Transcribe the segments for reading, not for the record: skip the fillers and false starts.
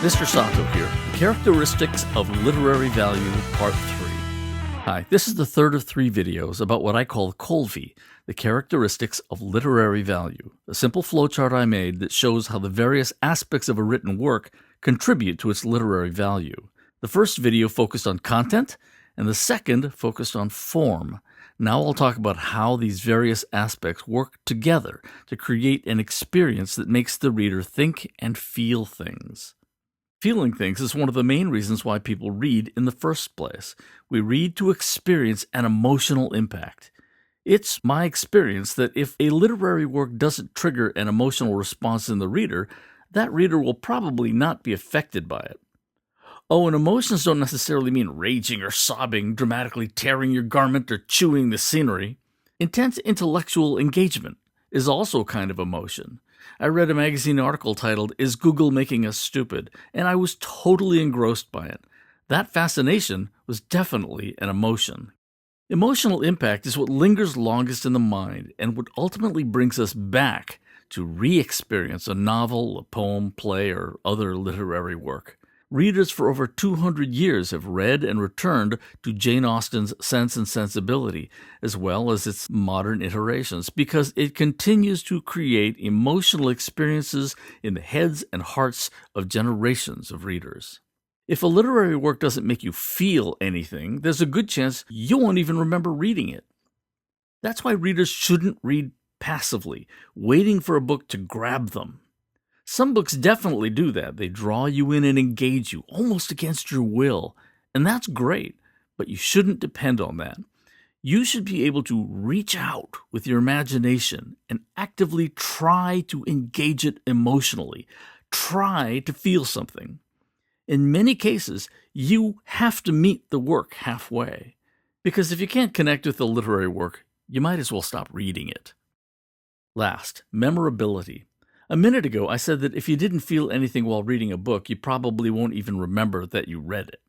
Mr. Sato here. Characteristics of Literary Value, Part 3. Hi, this is the third of 3 videos about what I call COLV, the characteristics of literary value, a simple flowchart I made that shows how the various aspects of a written work contribute to its literary value. The first video focused on content, and the second focused on form. Now I'll talk about how these various aspects work together to create an experience that makes the reader think and feel things. Feeling things is one of the main reasons why people read in the first place. We read to experience an emotional impact. It's my experience that if a literary work doesn't trigger an emotional response in the reader, that reader will probably not be affected by it. Oh, and emotions don't necessarily mean raging or sobbing, dramatically tearing your garment or chewing the scenery. Intense intellectual engagement is also a kind of emotion. I read a magazine article titled, "Is Google Making Us Stupid?" and I was totally engrossed by it. That fascination was definitely an emotion. Emotional impact is what lingers longest in the mind and what ultimately brings us back to re-experience a novel, a poem, play, or other literary work. Readers for over 200 years have read and returned to Jane Austen's Sense and Sensibility, as well as its modern iterations, because it continues to create emotional experiences in the heads and hearts of generations of readers. If a literary work doesn't make you feel anything, there's a good chance you won't even remember reading it. That's why readers shouldn't read passively, waiting for a book to grab them. Some books definitely do that. They draw you in and engage you, almost against your will. And that's great, but you shouldn't depend on that. You should be able to reach out with your imagination and actively try to engage it emotionally. Try to feel something. In many cases, you have to meet the work halfway. Because if you can't connect with the literary work, you might as well stop reading it. Last, memorability. A minute ago, I said that if you didn't feel anything while reading a book, you probably won't even remember that you read it.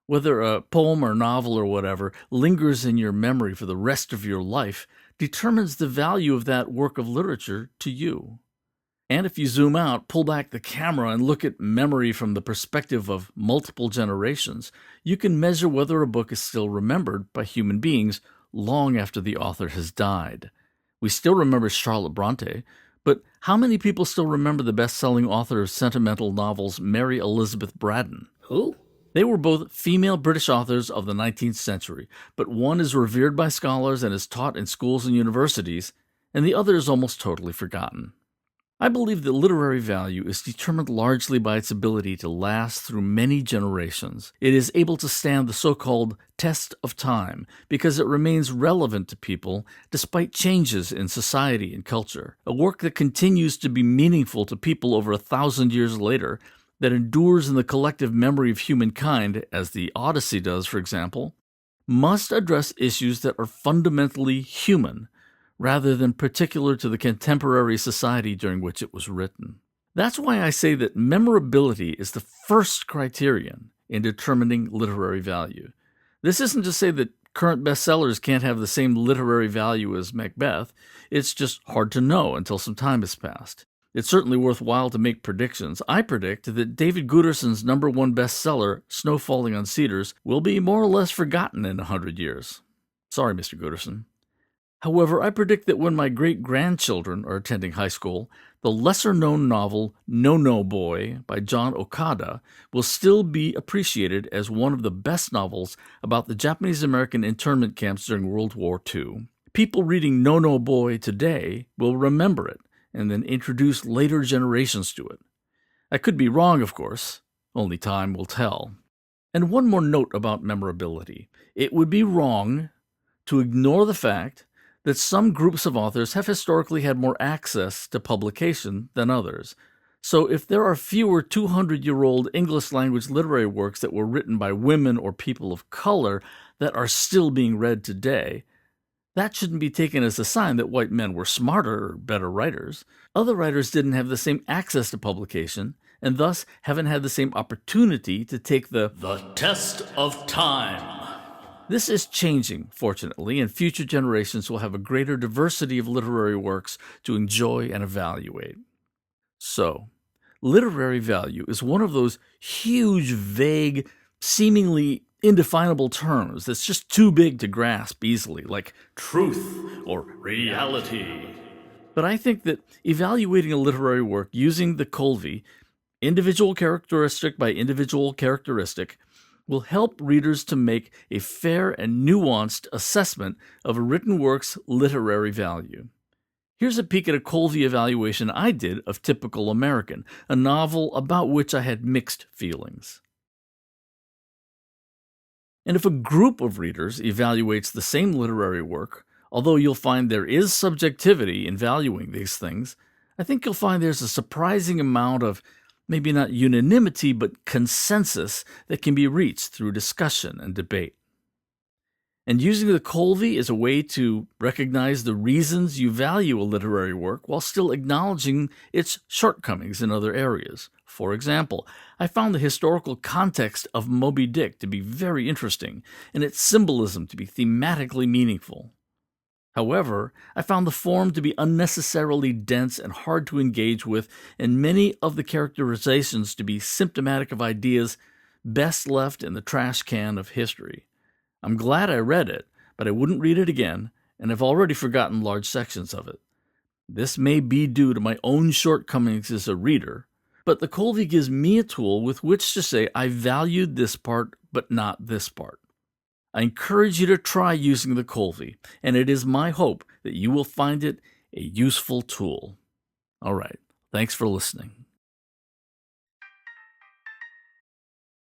Whether a poem or novel or whatever lingers in your memory for the rest of your life determines the value of that work of literature to you. And if you zoom out, pull back the camera and look at memory from the perspective of multiple generations, you can measure whether a book is still remembered by human beings long after the author has died. We still remember Charlotte Bronte, but how many people still remember the best-selling author of sentimental novels, Mary Elizabeth Braddon? Who? They were both female British authors of the 19th century, but one is revered by scholars and is taught in schools and universities, and the other is almost totally forgotten. I believe that literary value is determined largely by its ability to last through many generations. It is able to stand the so-called test of time because it remains relevant to people despite changes in society and culture. A work that continues to be meaningful to people over 1,000 years later, that endures in the collective memory of humankind, as the Odyssey does, for example, must address issues that are fundamentally human, rather than particular to the contemporary society during which it was written. That's why I say that memorability is the first criterion in determining literary value. This isn't to say that current bestsellers can't have the same literary value as Macbeth. It's just hard to know until some time has passed. It's certainly worthwhile to make predictions. I predict that David Guterson's #1 bestseller, Snow Falling on Cedars, will be more or less forgotten in 100 years. Sorry, Mr. Guterson. However, I predict that when my great-grandchildren are attending high school, the lesser-known novel No-No Boy by John Okada will still be appreciated as one of the best novels about the Japanese-American internment camps during World War II. People reading No-No Boy today will remember it and then introduce later generations to it. I could be wrong, of course. Only time will tell. And one more note about memorability. It would be wrong to ignore the fact that some groups of authors have historically had more access to publication than others. So if there are fewer 200-year-old English-language literary works that were written by women or people of color that are still being read today, that shouldn't be taken as a sign that white men were smarter or better writers. Other writers didn't have the same access to publication, and thus haven't had the same opportunity to take the test of time. This is changing, fortunately, and future generations will have a greater diversity of literary works to enjoy and evaluate. So, Literary value is one of those huge, vague, seemingly indefinable terms that's just too big to grasp easily, like truth or reality. But I think that evaluating a literary work using the COLV, individual characteristic by individual characteristic, will help readers to make a fair and nuanced assessment of a written work's literary value. Here's a peek at a COLV evaluation I did of Typical American, a novel about which I had mixed feelings. And if a group of readers evaluates the same literary work, although you'll find there is subjectivity in valuing these things, I think you'll find there's a surprising amount of maybe not unanimity, but consensus that can be reached through discussion and debate. And using the COLV is a way to recognize the reasons you value a literary work while still acknowledging its shortcomings in other areas. For example, I found the historical context of Moby Dick to be very interesting, and its symbolism to be thematically meaningful. However, I found the form to be unnecessarily dense and hard to engage with, and many of the characterizations to be symptomatic of ideas best left in the trash can of history. I'm glad I read it, but I wouldn't read it again, and I've already forgotten large sections of it. This may be due to my own shortcomings as a reader, but the COLV gives me a tool with which to say I valued this part, but not this part. I encourage you to try using the COLV, and it is my hope that you will find it a useful tool. All right, thanks for listening.